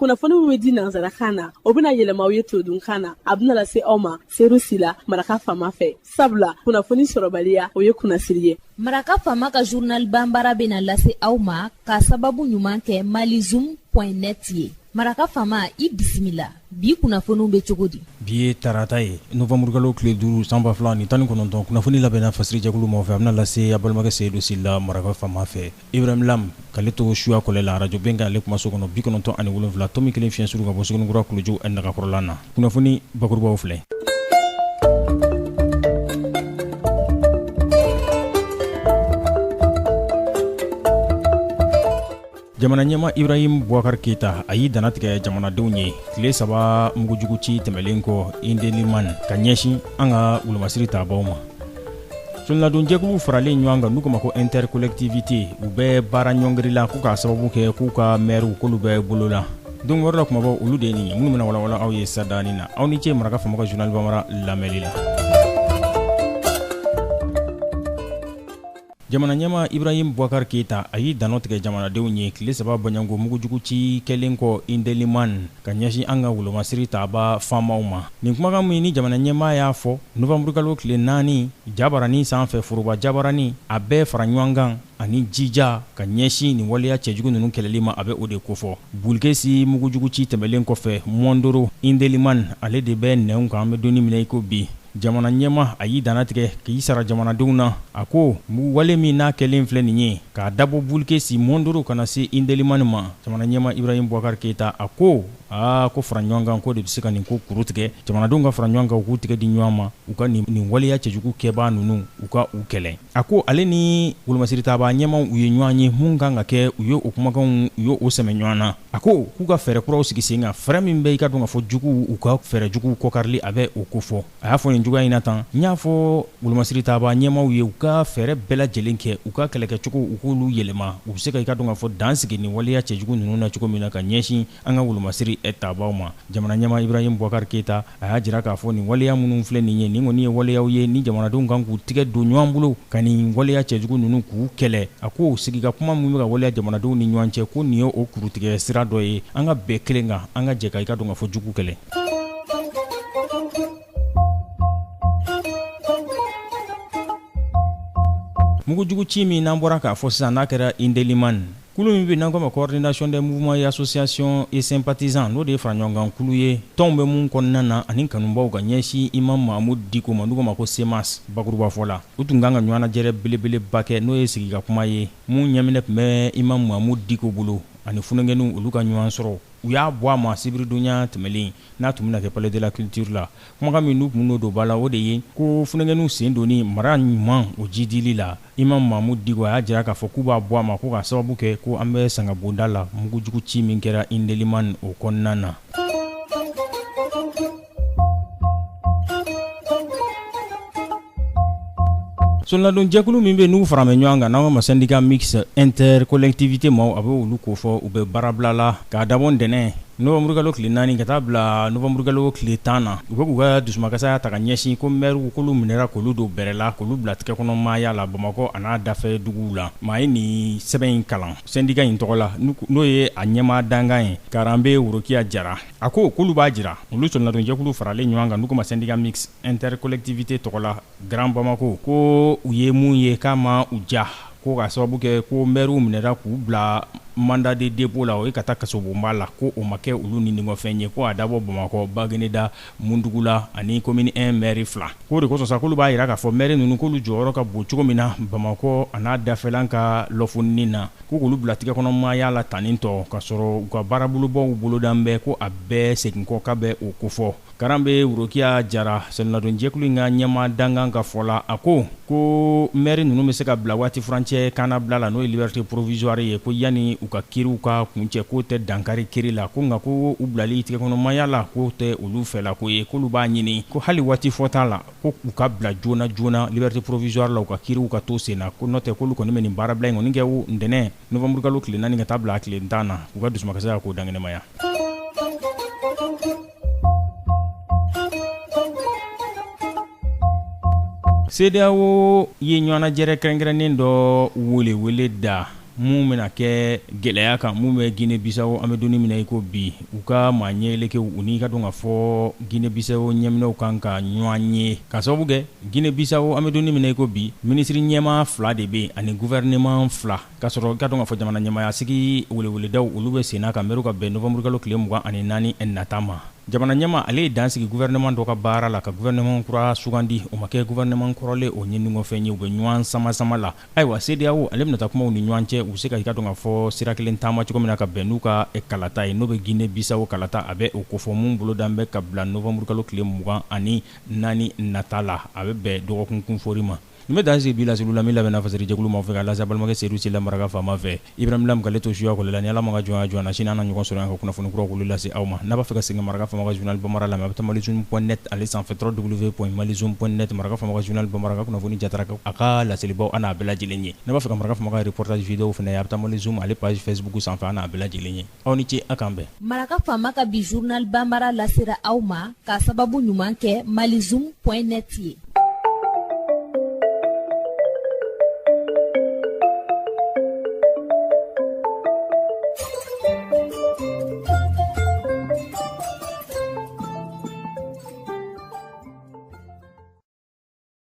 kunnafoni min bɛ di nanzarakan na o bɛna yɛlɛma aw ye todunkan na a bɛna lase aw ma seru sila maraka faama fɛ sabula kunnafoni sɔrɔbaliya o ye kunnasiri ye. maraka faama ka journal banbaara bɛna lase aw ma ka sababu ɲuman kɛ malizoom.net ye. maraka faama i bisimila bi kunnafoniw bɛ cogo di. bi ye tarata ye novembre kalo tile 5 sanba 2019 kunnafoni labɛnna fasiri jɛkulu ma fɛ a bɛna lase a balimakɛ seyidu sila maraka faama fɛ ibrahim lam k'ale to suya kɔlɛ la arajo bɛn kan ale kumaso kɔnɔ 97.7 tomi kelen fiɲɛ suru ka bɔ suguninkura kuluju nagakɔrɔla na kunnafoni bakurubaw filɛ. jamana ɲɛma ibrahim boubacar keita a y'i dana tigɛ jamanadenw ye tile 3 mugujugu ci tɛmɛlen kɔ indeliman ka ɲɛsin an ka wolomasiri taabaw ma. sunladon jɛkulu faralen ɲɔgɔn kan n'u kama ko intercollectivité u bɛ baara ɲɔngirila k'u k'a sababu kɛ k'u ka maire k'olu bɛ bolo la. don wɛrɛ la kumabɔ olu de ye nin ye minnu bɛna walawala aw ye sadani na aw ni ce maraka faama ka journal bamara lamɛnli la. jamana ɲɛma ibrahim boubacar keita a y'i dano tigɛ jamanadenw ye tile 3 baɲango mugujugu ci kɛlen kɔ indeliman ka ɲɛsin an ka wolomasiri taaba faamaw ma. nin kumakan min ni jamana ɲɛma y'a fɔ novembre kalo tile 4 jabarani sanfɛ foroba jabarani a bɛɛ fara ɲɔgɔn kan ani jija ka ɲɛsin nin waleya cɛjugu ninnu kɛlɛli ma a bɛ o de kofɔ. bulikesi mugujugu ci tɛmɛlen kɔfɛ mondoro indeliman ale de bɛ nɛnw kan an bɛ donni minɛ i ko bi. jamana ɲɛma a y'i dana tigɛ k'i sara jamanadenw na a ko wale min n'a kɛlen filɛ nin ye k'a dabɔ bulikesi mondoro kana se indelimani ma. jamana ɲɛma ibrahim boubacar keita a ko ko fara ɲɔgɔn kan ko de bɛ se ka nin ko kuru tigɛ jamanadenw ka fara ɲɔgɔn kan u k'u tigɛ di ɲɔgɔn ma u ka nin waleya cɛjugu kɛbaa ninnu u ka u kɛlɛ. a ko ale ni wolomasiri taaba ɲɛmaw u ye ɲɔgɔn ye mun kan ka kɛ u ye o kumakanw u ye o sɛmɛ ɲɔgɔn na. a ko k'u ka fɛɛrɛ kuraw sigi sen kan fɛɛrɛ min bɛ i ka dɔn ka fɔ juguw u ka fɛɛrɛ juguw kɔkarili a bɛ o ko fɔ. a y'a fɔ nin cogoya in na tan n y'a fɔ wolomasiri taaba ɲɛmaw ye u ka fɛɛrɛ bɛɛ lajɛlen kɛ u ka kɛlɛkɛcogo u k'olu yɛlɛma u bɛ se ka i ka dɔn ka fɔ dan sigi nin waleya cɛjugu ninnu na cogo min na ka ɲɛsin an ka wolomasiri taabaw ma. jamana ɲɛma ibrahim boubacar keita a y'a jira k'a fɔ nin waleya minnu filɛ nin ye nin kɔni ye waleyaw ye ni jamanadenw kan k'u tigɛ don ɲɔgɔn bolo ka nin waleya cɛjugu ninnu k'u kɛlɛ. a ko sigika kuma min bɛ ka waleya jamanadenw ni ɲɔgɔn cɛ ko nin ye o kurutigɛ sira dɔ ye an ka bɛɛ kelen kan an ka jɛ ka i ka dɔn ka fɔ jugu kɛlɛ. mugujugu ci min n'an bɔra k'a fɔ sisan n'a kɛra indeliman kulu min bɛ n'an k'o ma coordination des mouvements et associations et sympathisants n'o de ye fara ɲɔgɔn kan kulu ye tɔnw bɛ mun kɔnɔna na ani kanubaw ka ɲɛsin imam mahamud diko ma n'u ko ma ko semas bakuruba fɔ la u tun kan ka ɲɔgɔnnajɛrɛ belebeleba kɛ n'o ye sigika kuma ye mun ɲɛminɛ tun bɛ imam mahamud diko bolo ani funɛnkɛninw olu ka ɲɔgɔn sɔrɔ u y'a bɔ a ma sibiridonya tɛmɛlen n'a tun bɛna kɛ palais de la culture la. kumakan min n'u kun n'o don ba la o de ye ko funɛnkɛninw sen donni mara ɲuman o jidili la imam mahamud diko a y'a jira k'a fɔ k'u b'a bɔ a ma ko k'a sababu kɛ ko an bɛ sangabonda la mugujugu ci min kɛra indeliman o kɔnɔna na. sonladon jɛkulu min bɛ n'u farame ɲɔgɔn kan n'an ka ma syndicat mix intercollectivité ma a bɛ olu ko fɔ u bɛ baarabila la k'a dabɔ ntɛnɛn novembre kalo tile 4 ka taa bila novembre kalo tile 10 na u bɛ k'u ka dusumakasaya ta ka ɲɛsin ko maire k'olu minɛra k'olu don bɛrɛ la k'olu bila tigɛ kɔnɔ maaya la bamakɔ a n'a dafɛ duguw la. maa ye nin sɛbɛn in kalan syndicat in tɔgɔ la n'o ye a ɲɛmaa dankan ye karanbe worokiya jara a ko k'olu b'a jira olu sonladon jɛkulu faralen ɲɔgɔn kan n'u ko ma syndicat mix intercollectivité tɔgɔ la grand bamako ko u ye mun ye k'a ma u ja ko k'a sababu kɛ ko maire minɛra k'u bila mandat de dépôt la o ye ka taa kasobonba la ko o ma kɛ olu ni ɲɔgɔnfɛn ye ko a dabɔ bamakɔ bagineda mundugu la ani commune 1 maire 2 ko de kosɔn sa k'olu b'a yira k'a fɔ maire ninnu k'olu jɔyɔrɔ ka bon cogo min na bamakɔ a n'a dafɛlan ka lɔfonini na ko k'olu bila tigɛ kɔnɔ maaya la tanin tɔ k'a sɔrɔ u ka baarabolobaw bolodan bɛɛ ko a bɛɛ segin kɔ ka bɛ o kofɔ. karanbe worokiya jara sonladon jɛkulu in ka ɲɛma dankan ka fɔ la a ko maire ninnu bɛ se ka bila waati furancɛ kana bila la n'o ye liberté provisoire ye ko yanni u ka kiriw ka kuncɛ k'o tɛ dankari kiri la ko nka ko u bilali tigɛ kɔnɔmaya la k'o tɛ olu fɛ la ko ye k'olu b'a ɲini ko hali waati fɔta la ko u ka bila joona joona liberté provisoire la u ka kiriw ka to sen na ko n'o tɛ k'olu kɔni bɛ nin baarabila in kɔni kɛ ntɛnɛn novembre kalo tile 4 ka taa bila tile 10 na u ka dusumakasaya k'o dankɛnɛmaya. CEDEAO ye ɲɔgɔnnajɛrɛ kɛrɛnkɛrɛnnen dɔ wele da mun bena kɛ gwɛlɛya kan mun bɛ Guinée Bissau an bɛ donni mina i ko bi u ka maa ɲɛyɛlɛkɛw u ni ka dɔn ka fɔ Guinée Bissau ɲɛminɛw kan ka ɲɔgɔn ye ka sababu kɛ Guinée Bissau an bɛ donni mina i ko bi ministre ɲɛma 2 de bɛ ani gouvernement 2 ka sɔrɔ ka dɔn ka fɔ jamana ɲɛmaya sigi weleweledaw olu bɛ senna ka mɛru ka bɛn novembre kalo tile 24 nata ma jamana ɲɛma ale ye dan sigi gouvernement dɔ ka baara la ka gouvernement kura sugandi o ma kɛ gouvernement kɔrɔlen o ɲiningɔfɛn ye u bɛ ɲɔgɔn sama la ayiwa CEDEAO ale bɛna taa kumaw ni ɲɔgɔn cɛ u se ka i ka dɔn ka fɔ sira kelen taama cogo min na ka bɛn n'u ka kalata ye n'o bɛ Guinée Bissau kalata a bɛ o kofɔ mun bolodan bɛ ka bila novembre kalo tile 24 nata la a bɛ bɛn dɔgɔkun kunfori ma nin bɛ dan sigi bi la selu la min labɛnna fasɛri jɛkulu ma fɛ ka lase balimakɛ Seydou Sila Maraka faama fɛ Ibrahim Lam k'ale to suya kɔlɛ la ni Ala ma ka jɔnya jɔna sini an na ɲɔgɔn sɔrɔ yan ka kunnafoni kuraw k'olu lase aw ma n'a b'a fɛ ka segin Maraka faama ka journal Bamara lamɛn a bɛ taa malizoom.net ale sanfɛ www.malizoom.net Maraka faama ka journal Bamara ka kunnafoni jatara a ka laselibaw an n'a bɛɛ lajɛlen ye n'a b'a fɛ ka Maraka faama ka reportage vidéo fɛnɛ a bɛ taa malizoom ale page Facebook sanfɛ an n'a bɛɛ lajɛlen ye aw ni ce a kan bɛn Maraka faama ka bi journal Bambara lasera aw ma ka sababu ɲuman kɛ malizoom.net ye